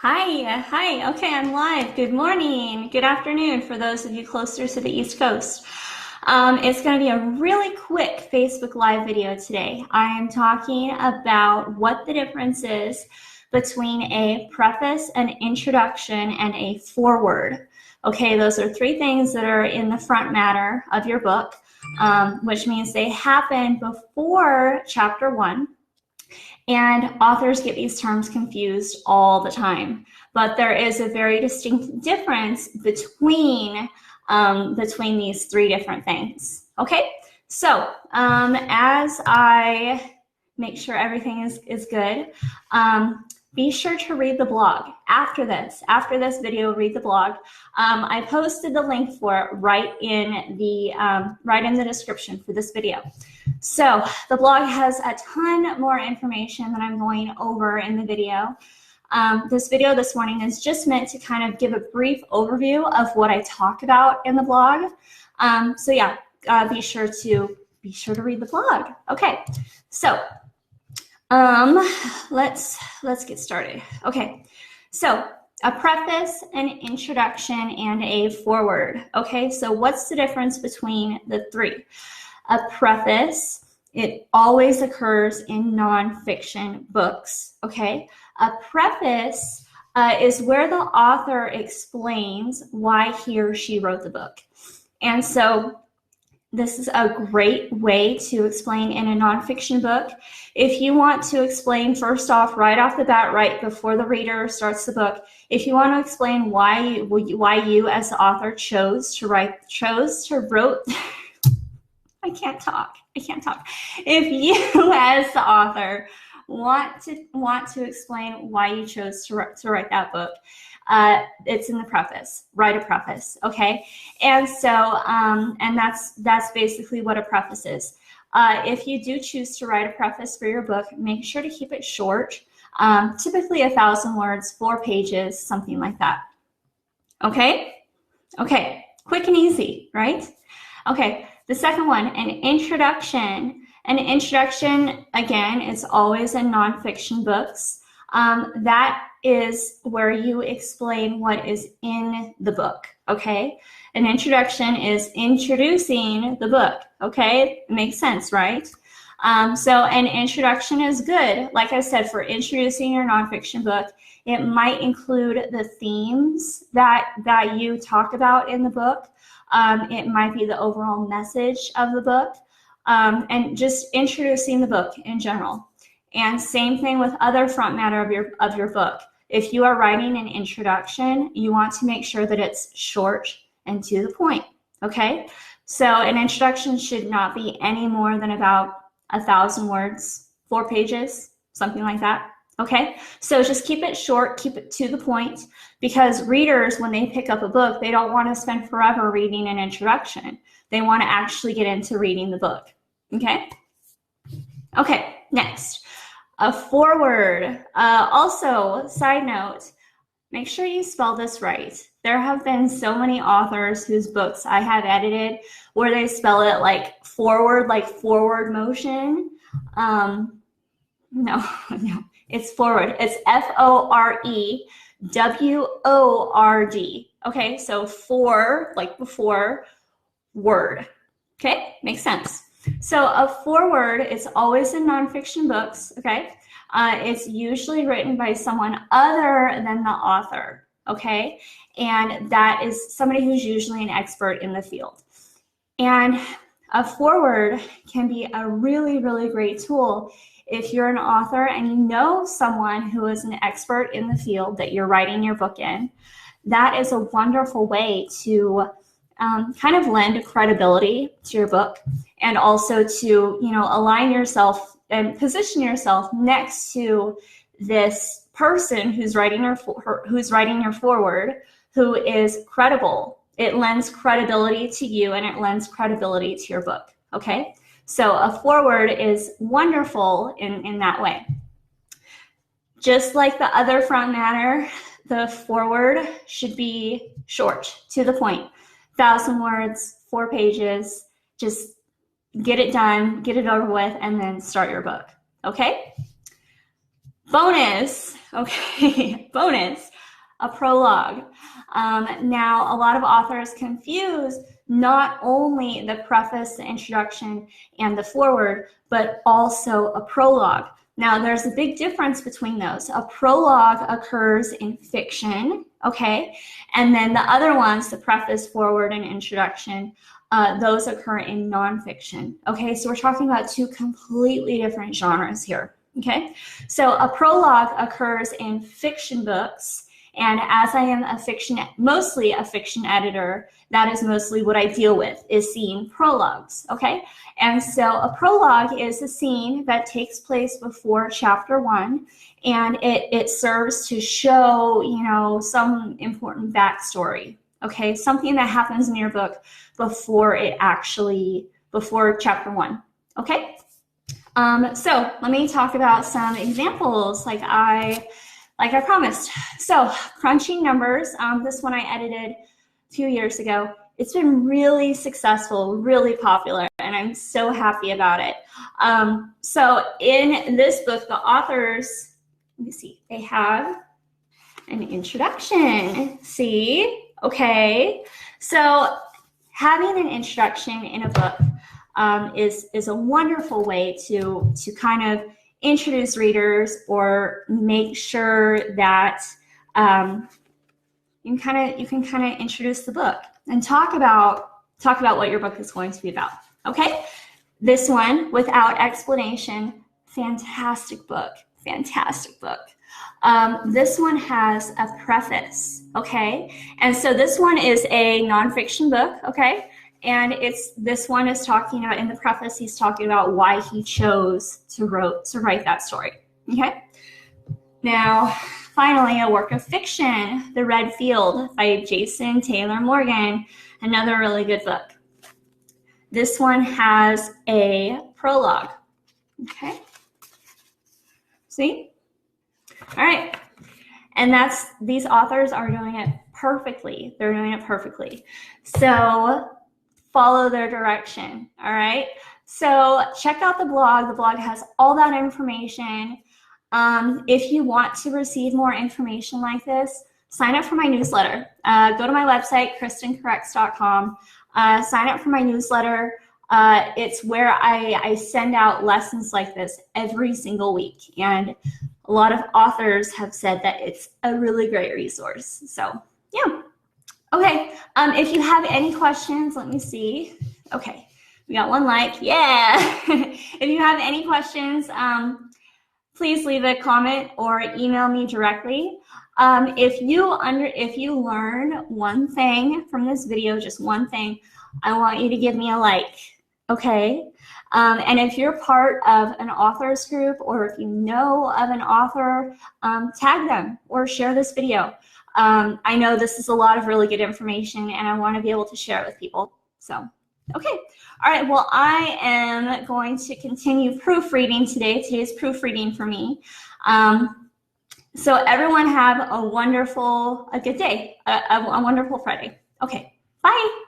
Hi. Okay, I'm live. Good morning, good afternoon for those of you closer to the East Coast. It's going to be a really quick Facebook Live video today. I am talking about what the difference is between a preface, an introduction, and a foreword. Okay, those are three things that are in the front matter of your book, which means they happen before chapter 1. And authors get these terms confused all the time. But there is a very distinct difference between these three different things. Okay, so as I make sure everything is good, be sure to read the blog after this video. Read the blog. I posted the link for it right in the description for this video. So the blog has a ton more information than I'm going over in the video. This video this morning is just meant to kind of give a brief overview of what I talk about in the blog. So yeah, be sure to read the blog. Okay, so let's get started. Okay, so a preface, an introduction, and a foreword. Okay, so what's the difference between the three? A preface, it always occurs in nonfiction books, okay? A preface is where the author explains why he or she wrote the book. And so this is a great way to explain in a nonfiction book. If you want to explain first off, right off the bat, right before the reader starts the book, if you want to explain why you as the author chose to write. I can't talk. If you as the author want to explain why you chose to write that book, it's in the preface. Write a preface, okay? And so, and that's basically what a preface is. If you do choose to write a preface for your book, make sure to keep it short, typically 1,000 words, 4 pages, something like that. Okay? Okay, quick and easy, right? Okay, the second one, an introduction. An introduction, again, it's always in nonfiction books. That is where you explain what is in the book, okay? An introduction is introducing the book, okay? It makes sense, right? So an introduction is good. Like I said, for introducing your nonfiction book, it might include the themes that you talk about in the book. It might be the overall message of the book, and just introducing the book in general. And same thing with other front matter of your book. If you are writing an introduction, you want to make sure that it's short and to the point, okay? So an introduction should not be any more than about 1,000 words, 4 pages, something like that. Okay, so just keep it short, keep it to the point, because readers, when they pick up a book, they don't want to spend forever reading an introduction. They want to actually get into reading the book. Okay? Okay, next, a foreword. Also, side note, make sure you spell this right. There have been so many authors whose books I have edited where they spell it like forward, like forward motion. No. It's forward. It's Foreword. Okay, so for, like before, word. Okay, makes sense. So a foreword is always in nonfiction books, okay? It's usually written by someone other than the author, okay? And that is somebody who's usually an expert in the field. And a foreword can be a really, really great tool if you're an author and you know someone who is an expert in the field that you're writing your book in. That is a wonderful way to kind of lend credibility to your book, and also to, align yourself and position yourself next to this person who's writing your foreword, who is credible. It lends credibility to you, and it lends credibility to your book, okay? So a foreword is wonderful in that way. Just like the other front matter, the foreword should be short, to the point. 1,000 words, 4 pages, just get it done, get it over with, and then start your book, okay? Bonus, okay, bonus. a prologue. Now, a lot of authors confuse not only the preface, the introduction, and the foreword, but also a prologue. Now, there's a big difference between those. A prologue occurs in fiction, okay? And then the other ones, the preface, foreword, and introduction, those occur in nonfiction, okay? So we're talking about two completely different genres here, okay? So a prologue occurs in fiction books, and as I am mostly a fiction editor, that is mostly what I deal with, is seeing prologues, okay? And so a prologue is a scene that takes place before chapter 1, and it serves to show, you know, some important backstory, okay? Something that happens in your book before chapter 1, okay? So let me talk about some examples like I promised. So Crunching Numbers, this one I edited a few years ago. It's been really successful, really popular, and I'm so happy about it. So in this book, the authors, let me see, they have an introduction. See? Okay. So having an introduction in a book is a wonderful way to kind of introduce readers or make sure that you can kind of introduce the book and talk about what your book is going to be about. Okay, this one, Without Explanation, fantastic book, fantastic book. This one has a preface, okay, and so this one is a nonfiction book, okay. And this one is talking about, in the preface, he's talking about why he chose to write that story, okay? Now, finally, a work of fiction, The Red Field by Jason Taylor Morgan, another really good book. This one has a prologue, okay? See? All right. And these authors are doing it perfectly. They're doing it perfectly. So follow their direction, all right? So check out the blog. The blog has all that information. If you want to receive more information like this, sign up for my newsletter. Go to my website, kristencorrects.com. Sign up for my newsletter. It's where I send out lessons like this every single week. And a lot of authors have said that it's a really great resource. So, yeah. Okay, if you have any questions, let me see. Okay, we got one like, yeah. If you have any questions, please leave a comment or email me directly. If you learn one thing from this video, just one thing, I want you to give me a like, okay? And if you're part of an authors group, or if you know of an author, tag them or share this video. I know this is a lot of really good information, and I want to be able to share it with people. So, okay. All right. Well, I am going to continue proofreading today. Today's proofreading for me. So everyone have a good day, a wonderful Friday. Okay. Bye.